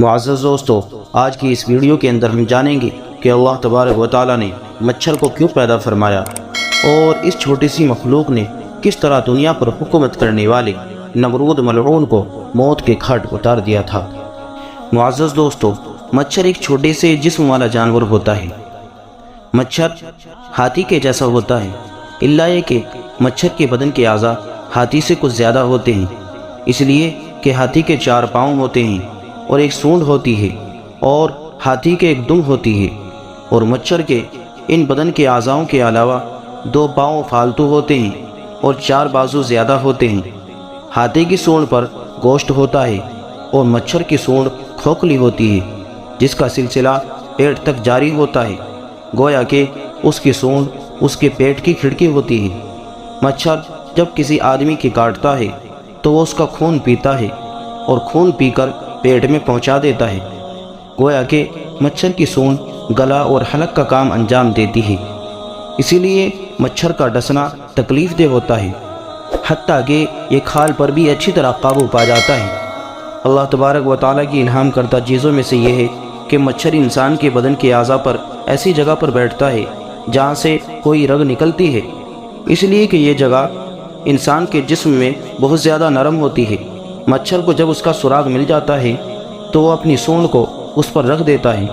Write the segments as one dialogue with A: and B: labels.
A: معزز دوستو، آج کی اس ویڈیو کے اندر ہم جانیں گے کہ اللہ تبارک و تعالیٰ نے مچھر کو کیوں پیدا فرمایا اور اس چھوٹی سی مخلوق نے کس طرح دنیا پر حکومت کرنے والے نمرود ملعون کو موت کے گھاٹ اتار دیا تھا۔ معزز دوستو، مچھر ایک چھوٹے سے جسم والا جانور ہوتا ہے۔ مچھر ہاتھی کے جیسا ہوتا ہے، الا یہ کہ مچھر کے بدن کے اعضاء ہاتھی سے کچھ زیادہ ہوتے ہیں، اس لیے کہ ہاتھی کے 4 پاؤں ہوتے ہیں اور ایک سونڈ ہوتی ہے اور ہاتھی کے ایک دم ہوتی ہے، اور مچھر کے ان بدن کے اعضاؤں کے علاوہ 2 پاؤں فالتو ہوتے ہیں اور 4 بازو زیادہ ہوتے ہیں۔ ہاتھی کی سونڈ پر گوشت ہوتا ہے اور مچھر کی سونڈ کھوکھلی ہوتی ہے، جس کا سلسلہ پیٹ تک جاری ہوتا ہے، گویا کہ اس کی سونڈ اس کے پیٹ کی کھڑکی ہوتی ہے۔ مچھر جب کسی آدمی کی کاٹتا ہے تو وہ اس کا خون پیتا ہے اور خون پی کر پیٹ میں پہنچا دیتا ہے، گویا کہ مچھر کی سونڈ گلا اور حلق کا کام انجام دیتی ہے۔ اسی لیے مچھر کا ڈسنا تکلیف دہ ہوتا ہے، حتیٰ کہ یہ کھال پر بھی اچھی طرح قابو پا جاتا ہے۔ اللہ تبارک و تعالیٰ کی الہام کردہ چیزوں میں سے یہ ہے کہ مچھر انسان کے بدن کے اعضاء پر ایسی جگہ پر بیٹھتا ہے جہاں سے کوئی رگ نکلتی ہے، اس لیے کہ یہ جگہ انسان کے جسم میں بہت زیادہ نرم ہوتی ہے۔ مچھر کو جب اس کا سراغ مل جاتا ہے تو وہ اپنی سونڈ کو اس پر رکھ دیتا ہے۔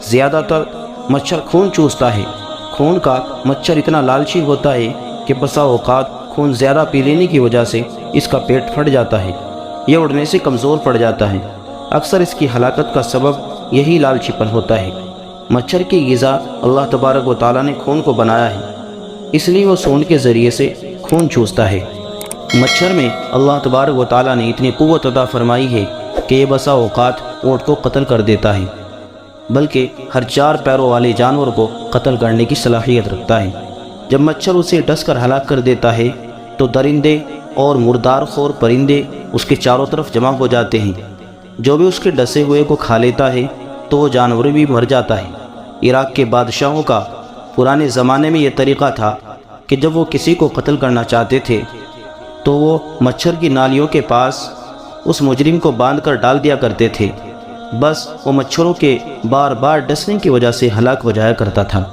A: زیادہ تر مچھر خون چوستا ہے۔ خون کا مچھر اتنا لالچی ہوتا ہے کہ بسا اوقات خون زیادہ پی لینے کی وجہ سے اس کا پیٹ پھٹ جاتا ہے، یہ اڑنے سے کمزور پڑ جاتا ہے۔ اکثر اس کی ہلاکت کا سبب یہی لالچی پن ہوتا ہے۔ مچھر کی غذا اللہ تبارک و تعالیٰ نے خون کو بنایا ہے، اس لیے وہ سونڈ کے ذریعے سے خون چوستا ہے۔ مچھر میں اللہ تبارک و تعالیٰ نے اتنی قوت عطا فرمائی ہے کہ یہ بسا اوقات اونٹ کو قتل کر دیتا ہے، بلکہ ہر 4 پیروں والے جانور کو قتل کرنے کی صلاحیت رکھتا ہے۔ جب مچھر اسے ڈس کر ہلاک کر دیتا ہے تو درندے اور مردار خور پرندے اس کے چاروں طرف جمع ہو جاتے ہیں۔ جو بھی اس کے ڈسے ہوئے کو کھا لیتا ہے تو وہ جانور بھی مر جاتا ہے۔ عراق کے بادشاہوں کا پرانے زمانے میں یہ طریقہ تھا کہ جب وہ کسی کو قتل کرنا چاہتے تھے تو وہ مچھر کی نالیوں کے پاس اس مجرم کو باندھ کر ڈال دیا کرتے تھے، بس وہ مچھروں کے بار بار ڈسنے کی وجہ سے ہلاک ہو جایا کرتا تھا۔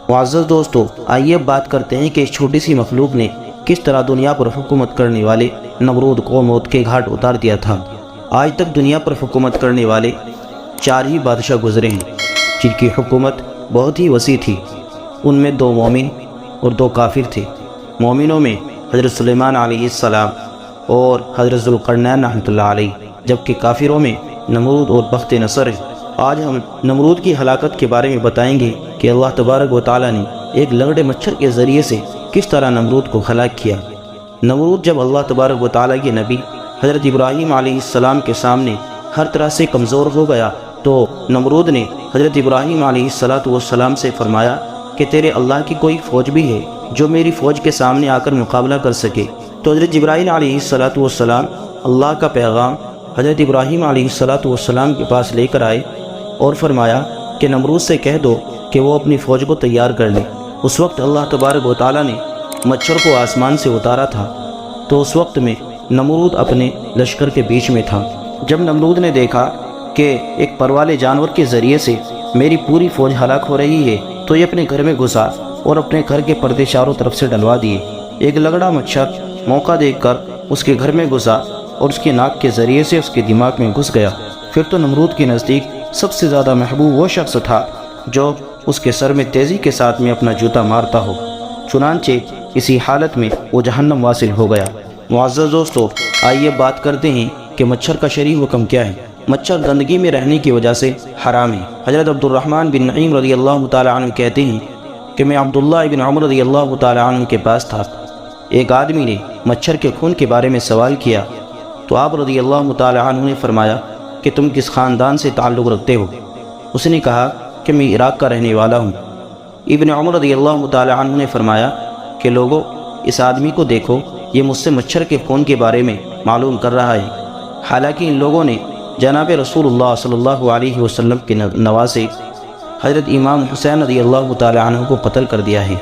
A: معزز دوستو، آئیے بات کرتے ہیں کہ اس چھوٹی سی مخلوق نے کس طرح دنیا پر حکومت کرنے والے نمرود کو موت کے گھاٹ اتار دیا تھا۔ آج تک دنیا پر حکومت کرنے والے 4 ہی بادشاہ گزرے ہیں جن کی حکومت بہت ہی وسیع تھی۔ ان میں 2 مومن اور 2 کافر تھے۔ مومنوں میں حضرت سلیمان علیہ السلام اور حضرت ذوالقرنین رحمۃ اللہ علیہ، جبکہ کافروں میں نمرود اور بخت نصر ہے۔ آج ہم نمرود کی ہلاکت کے بارے میں بتائیں گے کہ اللہ تبارک و تعالیٰ نے ایک لنگڑے مچھر کے ذریعے سے کس طرح نمرود کو ہلاک کیا۔ نمرود جب اللہ تبارک و تعالیٰ کے نبی حضرت ابراہیم علیہ السلام کے سامنے ہر طرح سے کمزور ہو گیا تو نمرود نے حضرت ابراہیم علیہ السلام سے فرمایا کہ تیرے اللہ کی کوئی فوج بھی ہے جو میری فوج کے سامنے آ کر مقابلہ کر سکے؟ تو حضرت جبرائیل علیہ السلام اللہ کا پیغام حضرت ابراہیم علیہ السلام کے پاس لے کر آئے اور فرمایا کہ نمرود سے کہہ دو کہ وہ اپنی فوج کو تیار کر لے۔ اس وقت اللہ تبارک و تعالیٰ نے مچھر کو آسمان سے اتارا تھا، تو اس وقت میں نمرود اپنے لشکر کے بیچ میں تھا۔ جب نمرود نے دیکھا کہ ایک پروالے جانور کے ذریعے سے میری پوری فوج ہلاک ہو رہی ہے تو یہ اپنے گھر میں گھسا اور اپنے گھر کے پردے چاروں طرف سے ڈلوا دیے۔ ایک لگڑا مچھر موقع دیکھ کر اس کے گھر میں گھسا اور اس کے ناک کے ذریعے سے اس کے دماغ میں گھس گیا۔ پھر تو نمرود کے نزدیک سب سے زیادہ محبوب وہ شخص تھا جو اس کے سر میں تیزی کے ساتھ میں اپنا جوتا مارتا ہو۔ چنانچہ اسی حالت میں وہ جہنم واصل ہو گیا۔ معزز دوستو، آئیے بات کرتے ہیں کہ مچھر کا شرعی حکم کیا ہے۔ مچھر گندگی میں رہنے کی وجہ سے حرام ہے۔ حضرت عبد الرحمن بن نعیم رضی اللہ تعالیٰ عنہ کہتے ہیں کہ میں عبداللہ بن عمر رضی اللہ تعالیٰ عنہ کے پاس تھا۔ ایک آدمی نے مچھر کے خون کے بارے میں سوال کیا تو آپ رضی اللہ تعالیٰ عنہ نے فرمایا کہ تم کس خاندان سے تعلق رکھتے ہو؟ اس نے کہا کہ میں عراق کا رہنے والا ہوں۔ ابن عمر رضی اللہ تعالیٰ عنہ نے فرمایا کہ لوگو، اس آدمی کو دیکھو، یہ مجھ سے مچھر کے خون کے بارے میں معلوم کر رہا ہے۔ حالانکہ ان لوگوں نے جناب رسول اللہ صلی اللہ علیہ وسلم کے نواسے حضرت امام حسین رضی اللہ تعالیٰ عنہ کو قتل کر دیا ہے،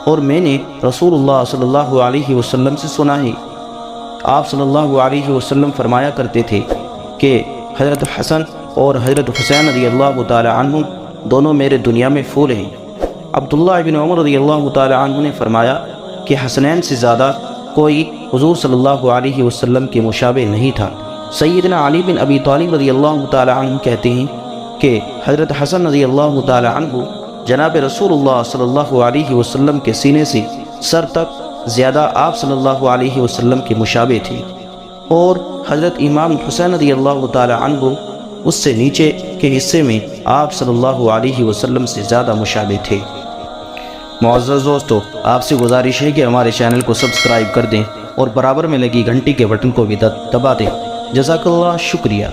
A: اور میں نے رسول اللہ صلی اللہ علیہ وسلم سے سنا ہے، آپ صلی اللہ علیہ وسلم فرمایا کرتے تھے کہ حضرت حسن اور حضرت حسین رضی اللہ تعالی عنہ دونوں میرے دنیا میں پھول ہیں۔ عبداللہ ابن عمر رضی اللہ تعالی عنہ نے فرمایا کہ حسنین سے زیادہ کوئی حضور صلی اللہ علیہ وسلم کے مشابہ نہیں تھا۔ سیدنا علی بن ابی طالب رضی اللہ تعالی عنہ کہتے ہیں کہ حضرت حسن رضی اللہ تعالی عنہ جناب رسول اللہ صلی اللہ علیہ وسلم کے سینے سے سر تک زیادہ آپ صلی اللہ علیہ وسلم کے مشابہ تھے، اور حضرت امام حسین رضی اللہ تعالی عنہ اس سے نیچے کے حصے میں آپ صلی اللہ علیہ وسلم سے زیادہ مشابہ تھے۔ معزز دوستو، آپ سے گزارش ہے کہ ہمارے چینل کو سبسکرائب کر دیں اور برابر میں لگی گھنٹی کے بٹن کو بھی دبا دیں۔ جزاک اللہ، شکریہ۔